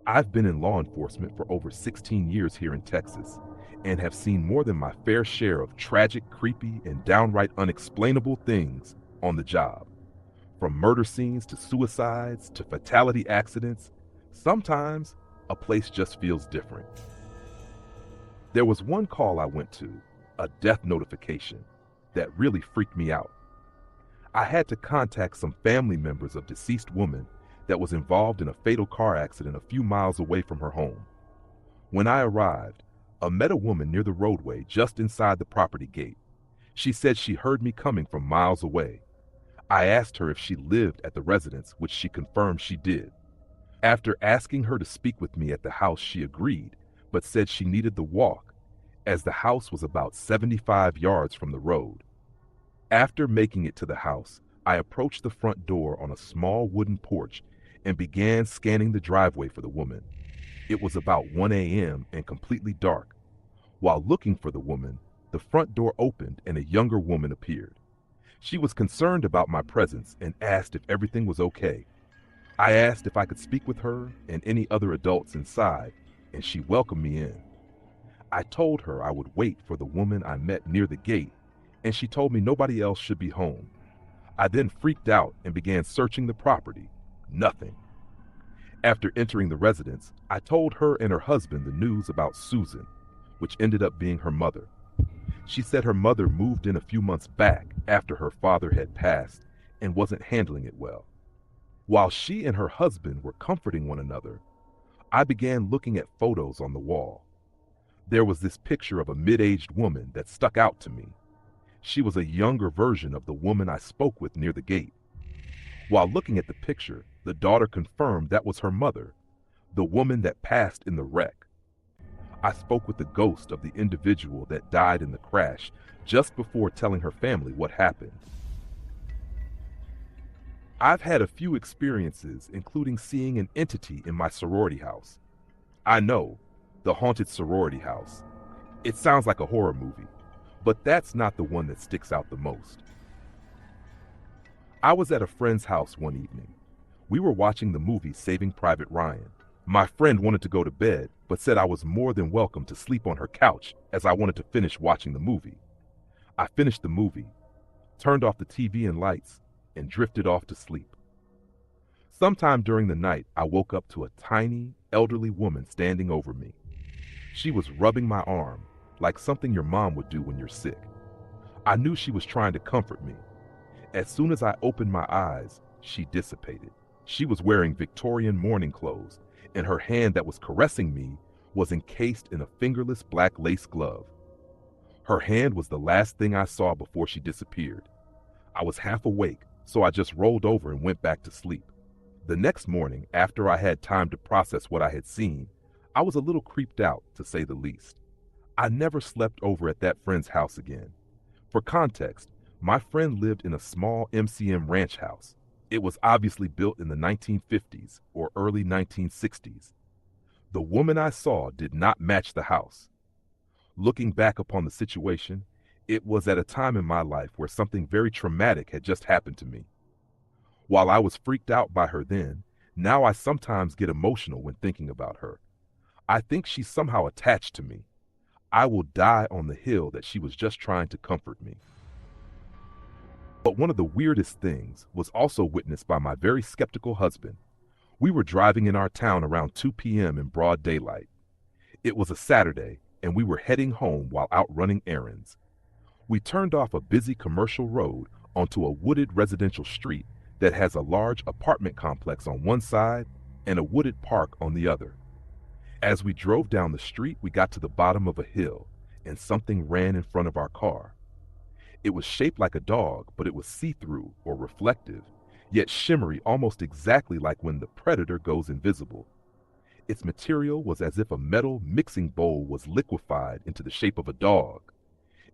I've been in law enforcement for over 16 years here in Texas and have seen more than my fair share of tragic, creepy, and downright unexplainable things on the job. From murder scenes to suicides to fatality accidents, sometimes a place just feels different. There was one call I went to, a death notification, that really freaked me out. I had to contact some family members of deceased woman that was involved in a fatal car accident a few miles away from her home. When I arrived, I met a woman near the roadway just inside the property gate. She said she heard me coming from miles away. I asked her if she lived at the residence, which she confirmed she did. After asking her to speak with me at the house, she agreed, but said she needed the walk, as the house was about 75 yards from the road. After making it to the house, I approached the front door on a small wooden porch and began scanning the driveway for the woman. It was about 1 a.m. and completely dark. While looking for the woman, the front door opened and a younger woman appeared. She was concerned about my presence and asked if everything was okay. I asked if I could speak with her and any other adults inside, and she welcomed me in. I told her I would wait for the woman I met near the gate, and she told me nobody else should be home. I then freaked out and began searching the property. Nothing. After entering the residence, I told her and her husband the news about Susan, which ended up being her mother. She said her mother moved in a few months back after her father had passed and wasn't handling it well. While she and her husband were comforting one another, I began looking at photos on the wall. There was this picture of a mid-aged woman that stuck out to me. She was a younger version of the woman I spoke with near the gate. While looking at the picture, the daughter confirmed that was her mother, the woman that passed in the wreck. I spoke with the ghost of the individual that died in the crash just before telling her family what happened. I've had a few experiences, including seeing an entity in my sorority house. I know, the haunted sorority house. It sounds like a horror movie, but that's not the one that sticks out the most. I was at a friend's house one evening. We were watching the movie Saving Private Ryan. My friend wanted to go to bed, but said I was more than welcome to sleep on her couch as I wanted to finish watching the movie. I finished the movie, turned off the TV and lights, and drifted off to sleep. Sometime during the night, I woke up to a tiny, elderly woman standing over me. She was rubbing my arm, like something your mom would do when you're sick. I knew she was trying to comfort me. As soon as I opened my eyes, she dissipated. She was wearing Victorian mourning clothes, and her hand that was caressing me was encased in a fingerless black lace glove. Her hand was the last thing I saw before she disappeared. I was half awake, so I just rolled over and went back to sleep. The next morning, after I had time to process what I had seen, I was a little creeped out, to say the least. I never slept over at that friend's house again. For context, my friend lived in a small MCM ranch house. It was obviously built in the 1950s or early 1960s. The woman I saw did not match the house. Looking back upon the situation, it was at a time in my life where something very traumatic had just happened to me. While I was freaked out by her then, now I sometimes get emotional when thinking about her. I think she's somehow attached to me. I will die on the hill that she was just trying to comfort me. But one of the weirdest things was also witnessed by my very skeptical husband. We were driving in our town around 2 p.m. in broad daylight. It was a Saturday, and we were heading home while out running errands. We turned off a busy commercial road onto a wooded residential street that has a large apartment complex on one side and a wooded park on the other. As we drove down the street, we got to the bottom of a hill, and something ran in front of our car. It was shaped like a dog, but it was see-through or reflective, yet shimmery almost exactly like when the predator goes invisible. Its material was as if a metal mixing bowl was liquefied into the shape of a dog.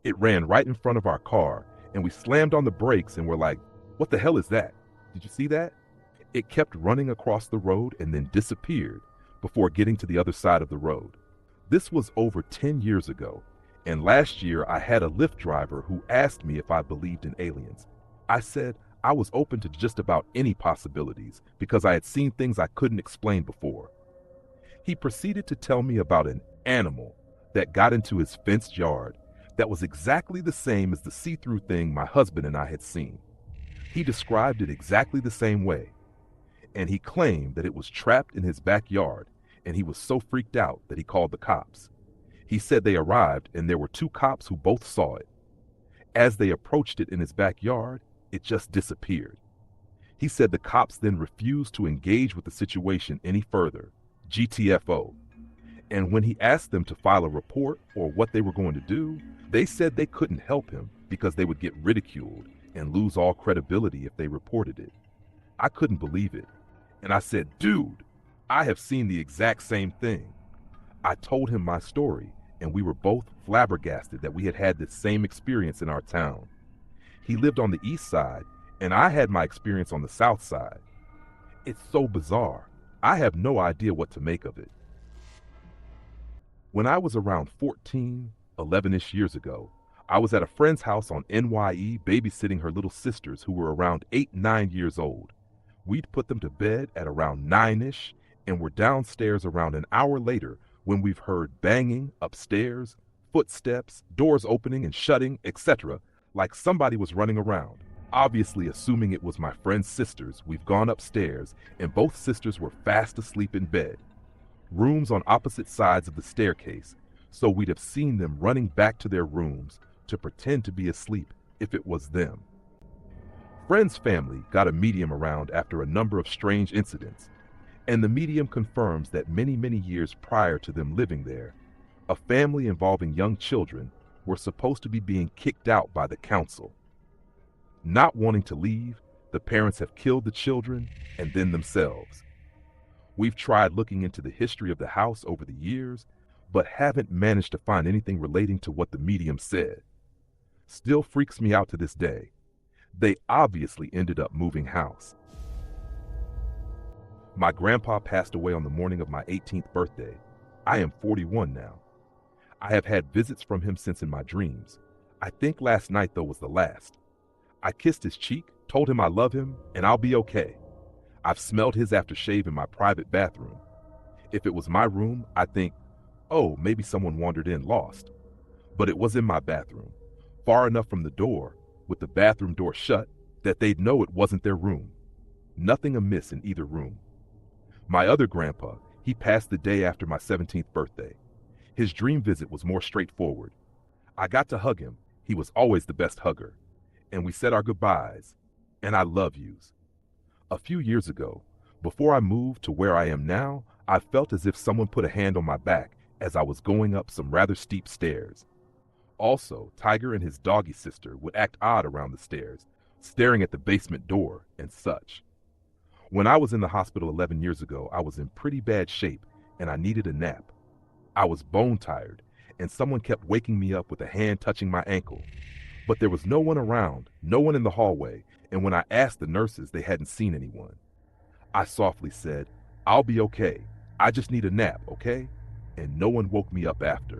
It ran right in front of our car, and we slammed on the brakes and were like, "What the hell is that? Did you see that?" It kept running across the road and then disappeared before getting to the other side of the road. This was over 10 years ago, and last year I had a Lyft driver who asked me if I believed in aliens. I said I was open to just about any possibilities because I had seen things I couldn't explain before. He proceeded to tell me about an animal that got into his fenced yard that was exactly the same as the see-through thing my husband and I had seen. He described it exactly the same way, and he claimed that it was trapped in his backyard, and he was so freaked out that he called the cops. He said they arrived and there were two cops who both saw it. As they approached it in his backyard, it just disappeared. He said the cops then refused to engage with the situation any further, GTFO. And when he asked them to file a report or what they were going to do, they said they couldn't help him because they would get ridiculed and lose all credibility if they reported it. I couldn't believe it. And I said, dude, I have seen the exact same thing. I told him my story, and we were both flabbergasted that we had had this same experience in our town. He lived on the east side, and I had my experience on the south side. It's so bizarre. I have no idea what to make of it. When I was around 14, 11-ish years ago, I was at a friend's house on NYE babysitting her little sisters who were around 8, 9 years old. We'd put them to bed at around 9-ish and were downstairs around an hour later when we've heard banging upstairs, footsteps, doors opening and shutting, etc., like somebody was running around. Obviously, assuming it was my friend's sisters, we've gone upstairs and both sisters were fast asleep in bed. Rooms on opposite sides of the staircase, so we'd have seen them running back to their rooms to pretend to be asleep if it was them. Friend's family got a medium around after a number of strange incidents, and the medium confirms that many years prior to them living there, a family involving young children were supposed to be being kicked out by the council. Not wanting to leave, the parents have killed the children and then themselves. We've tried looking into the history of the house over the years, but haven't managed to find anything relating to what the medium said. Still freaks me out to this day. They obviously ended up moving house. My grandpa passed away on the morning of my 18th birthday. I am 41 now. I have had visits from him since in my dreams. I think last night, though, was the last. I kissed his cheek, told him I love him, and I'll be okay. I've smelled his aftershave in my private bathroom. If it was my room, I'd think, oh, maybe someone wandered in lost. But it was in my bathroom, far enough from the door, with the bathroom door shut, that they'd know it wasn't their room. Nothing amiss in either room. My other grandpa, he passed the day after my 17th birthday. His dream visit was more straightforward. I got to hug him. He was always the best hugger. And we said our goodbyes, and I love yous. A few years ago, before I moved to where I am now, I felt as if someone put a hand on my back as I was going up some rather steep stairs. Also, Tiger and his doggy sister would act odd around the stairs, staring at the basement door and such. When I was in the hospital 11 years ago, I was in pretty bad shape and I needed a nap. I was bone tired, and someone kept waking me up with a hand touching my ankle. But there was no one around, no one in the hallway, and when I asked the nurses, they hadn't seen anyone. I softly said, I'll be okay. I just need a nap, okay? And no one woke me up after.